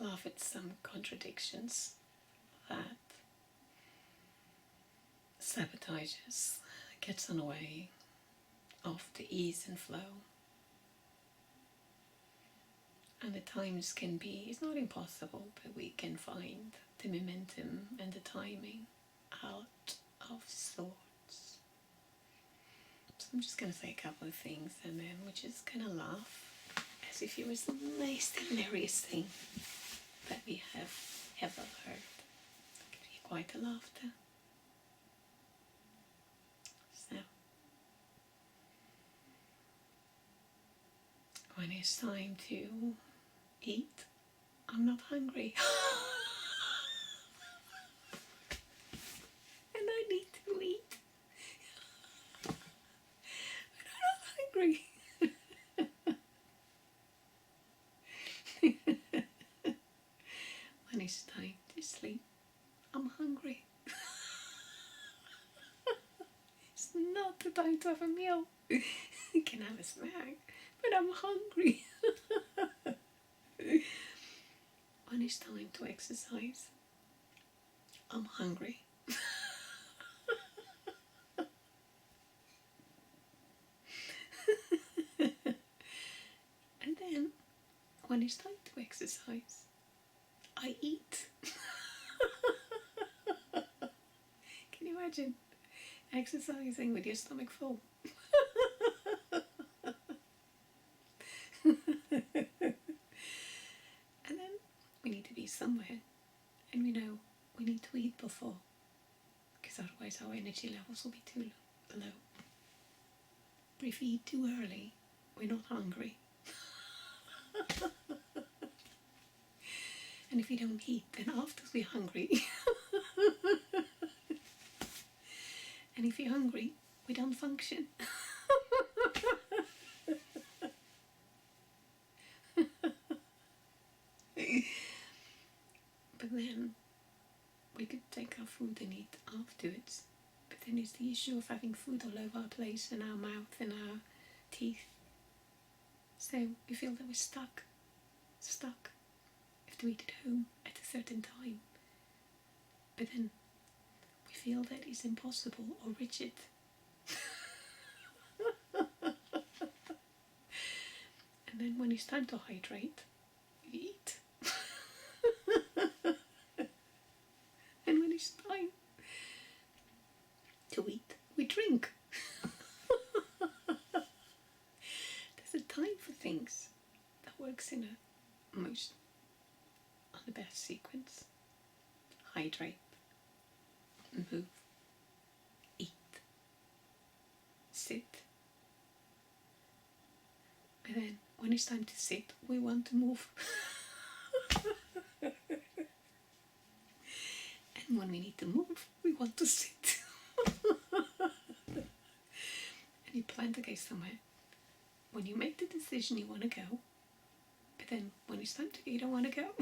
laugh at some contradictions that sabotages, gets in the way of the ease and flow. And the times can be, it's not impossible, but we can find the momentum and the timing out of sorts. So I'm just going to say a couple of things and then we're just going to laugh as if it was the most hilarious thing that we have ever heard. I'll give you quite a laughter. So, when it's time to eat, I'm not hungry. And I need to eat. But I'm not hungry. When it's time to sleep, I'm hungry. It's not the time to have a meal. You can have a snack, but I'm hungry. When it's time to exercise, I'm hungry. And then, when it's time to exercise, I eat. Can you imagine exercising with your stomach full? And then we need to be somewhere, and we know we need to eat before, because otherwise our energy levels will be too low. But if we eat too early, we're not hungry. And if we don't eat, then after we're hungry. And if you're hungry, we don't function. But then we could take our food and eat afterwards. But then it's the issue of having food all over our place, in our mouth, in our teeth. So we feel that we're stuck. We have to eat at home at a certain time. But then we feel that it's impossible or rigid. And then when it's time to hydrate, we eat. And when it's time to eat, we drink. There's a time for things that works in a most on the best sequence. Hydrate, move, eat, sit. But then when it's time to sit, we want to move. And when we need to move, we want to sit. And you plan to go somewhere. When you make the decision you want to go, but then when it's time to go, you don't want to go.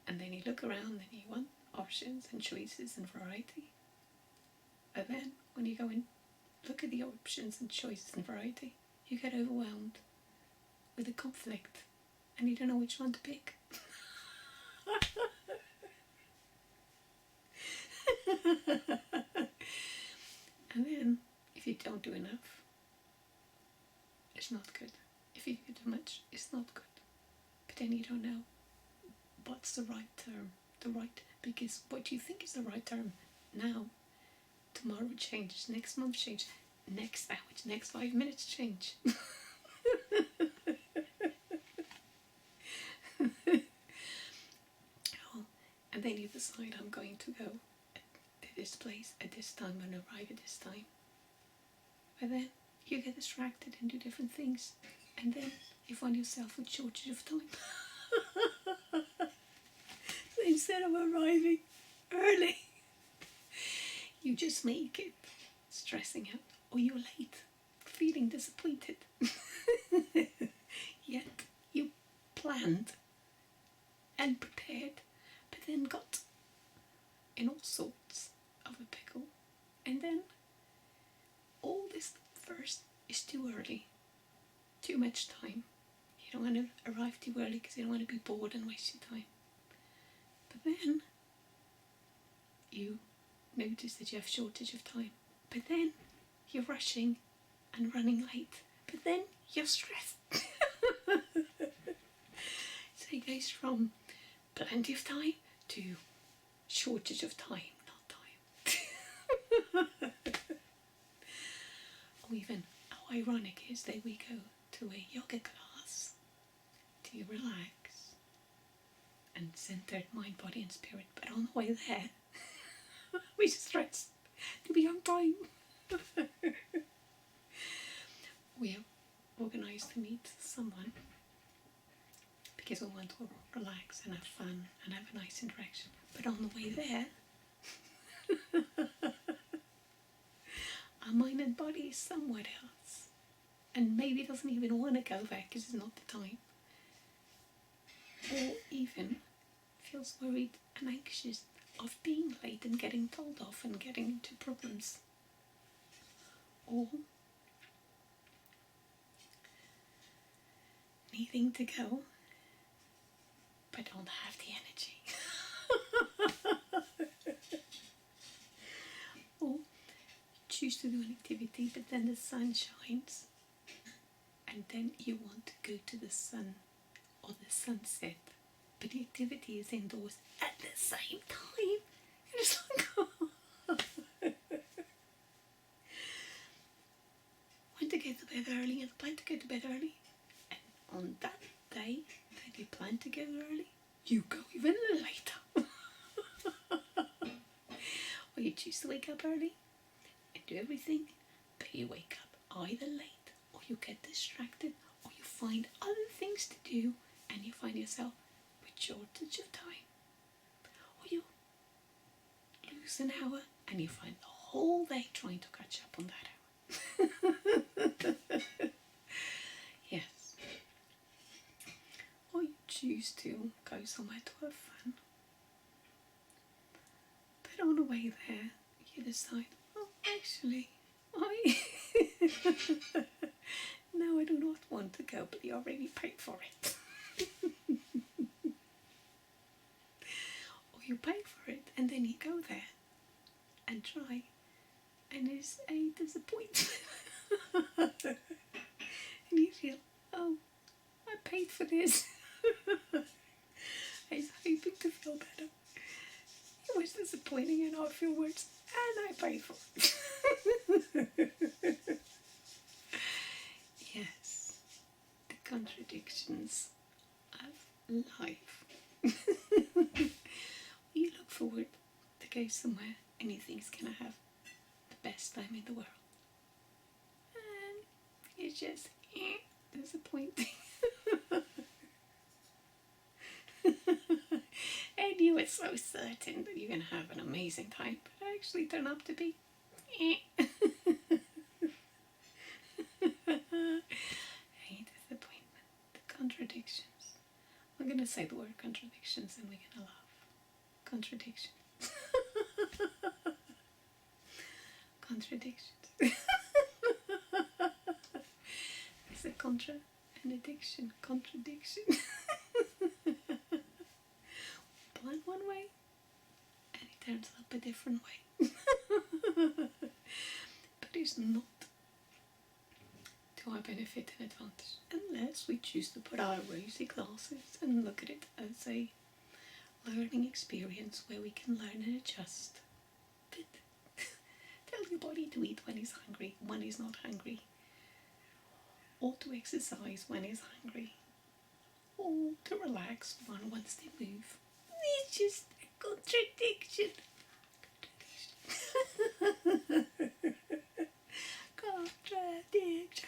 And then you look around and you want options and choices and variety. But then when you go and look at the options and choices and variety, you get overwhelmed with the conflict and you don't know which one to pick. And then if you don't do enough, it's not good. If you do too much, it's not good. But then you don't know what's the right term, because what you think is the right term now, tomorrow changes, next month change, next hour, next 5 minutes change. Oh, and then you decide, I'm going to go to this place at this time and arrive at this time. But then you get distracted and do different things, and then you find yourself with shortage of time. So instead of arriving early, you just make it stressing out, or you're late, feeling disappointed. Yet you planned and prepared, but then got in all sorts of a pickle, and then first is too early, too much time. You don't want to arrive too early because you don't want to be bored and waste your time. But then you notice that you have shortage of time. But then you're rushing and running late. But then you're stressed. So it goes from plenty of time to shortage of time, not time. Or even how ironic is that we go to a yoga class to relax and center mind, body and spirit, but on the way there we're stressed to be on time. We have organised to meet someone because we want to relax and have fun and have a nice interaction. But on the way there, our mind and body is somewhere else. And maybe doesn't even want to go there because it's not the time. Or even feels worried and anxious of being late and getting told off and getting into problems. Or needing to go but don't have the energy. Or choose to do an activity but then the sun shines and then you want to go to the sun or the sunset, but the activity is indoors at the same time. It's like, want to go to bed early and plan to go to bed early, and on that day that you plan to go early, you go even later. Or you choose to wake up early and do everything, but you wake up either late or you get distracted or you find other things to do and you find yourself with shortage of time. Or you lose an hour and you find the whole day trying to catch up on that hour. Yes. Or you choose to go somewhere to have fun. But on the way there, you decide, oh, actually, no, I do not want to go, but you already paid for it. Or you pay for it, and then you go there and try, and it's a disappointment. And you feel, oh, I paid for this. I was hoping to feel better. It was disappointing and I feel worse, and I paid for it. Yes, the contradictions of life. You look forward to go somewhere and you think it's gonna have the best time in the world, and it's just disappointing. And you were so certain that you're going to have an amazing time, but it actually turned out to be a disappointment. The contradictions. I'm going to say the word contradictions and we're going to laugh. Contradictions. Contradictions. It's a contra and addiction. Contradiction. Plan one way and it turns up a different way. But it's not to our benefit and advantage unless we choose to put our rosy glasses and look at it as a learning experience where we can learn and adjust. But tell your body to eat when it's hungry, when it's not hungry, or to exercise when it's hungry, or to relax when it wants to move. It's just a contradiction. Contradiction.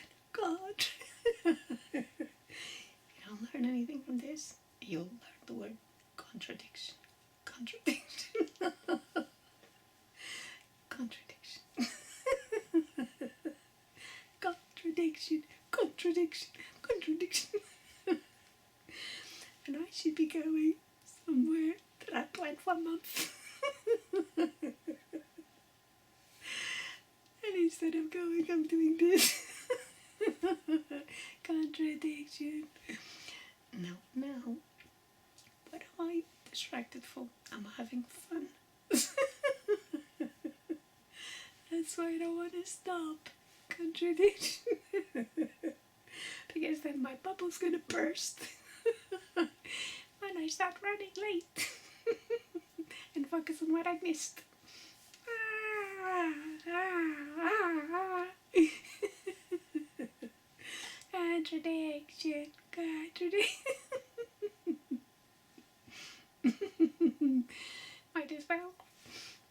If you don't learn anything from this, you'll learn the word contradiction. Contradiction. Contradiction. Contradiction. Contradiction. Contradiction. And I should be going somewhere that I planned for a month. And it's instead of going, I'm doing this. Contradiction. No. What am I distracted for? I'm having fun. That's why I don't want to stop. Contradiction. Because then my bubble's gonna burst when I start running late and focus on what I missed. Contradiction.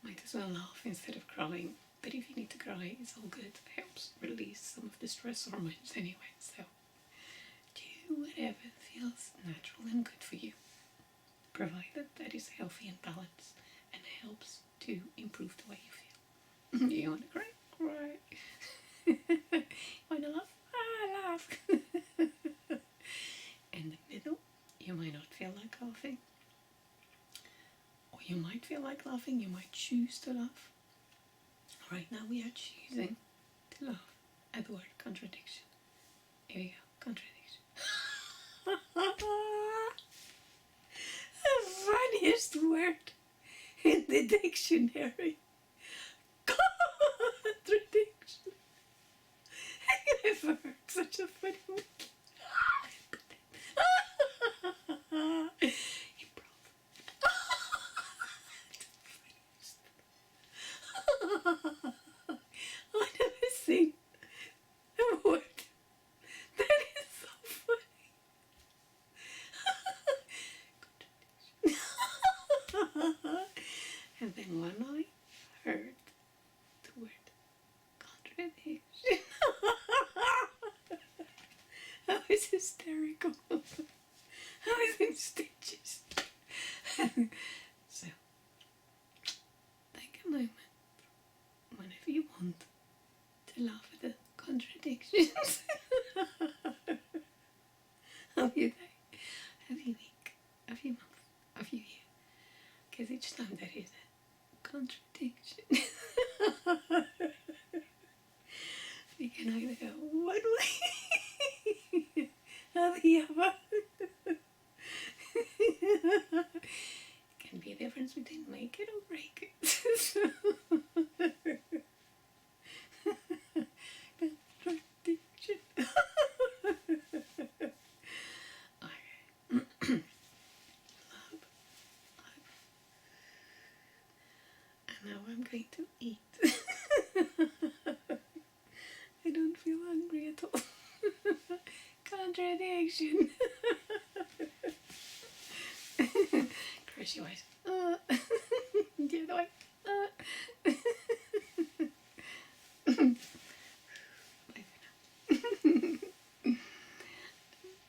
Might as well laugh instead of crying. But if you need to cry, it's all good. It helps release some of the stress hormones anyway. So do whatever feels natural and good for you, provided that is healthy and balanced and helps to improve the way you feel. You want to cry? Cry. Want to laugh? Laugh. In the middle, you might not feel like laughing. Or you might feel like laughing, you might choose to laugh. Right now we are choosing to laugh at the word contradiction. Here we go, contradiction. The funniest word in the dictionary. Contradiction. I've never heard such a funny word. I never seen a word that is so funny. And then when I heard the word contradiction, I was hysterical. I was in stitches. So, take a moment whenever you want to laugh at the contradictions of your day, of your week, of your month, of your year. Because each time there is a contradiction, you can either go one way or the other. It can be a difference between make it or break it. Contradiction. Okay. And now I'm going to eat. I don't feel hungry at all. Contradiction. Crush your eyes. The other way.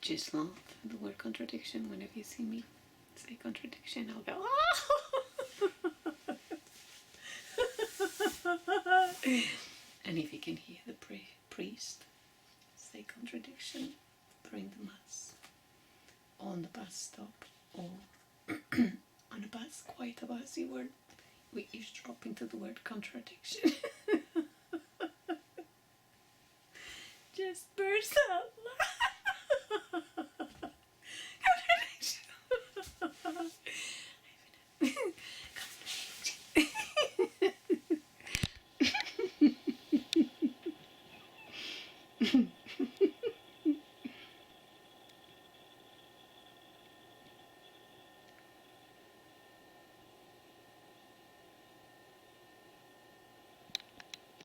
Just laugh at the word contradiction whenever you see me say contradiction. I'll go, and if you can hear the priest say contradiction during the mass, on the bus stop, or on a bus, quite a busy word, we eavesdrop into the word contradiction. Just burst out. Contradiction.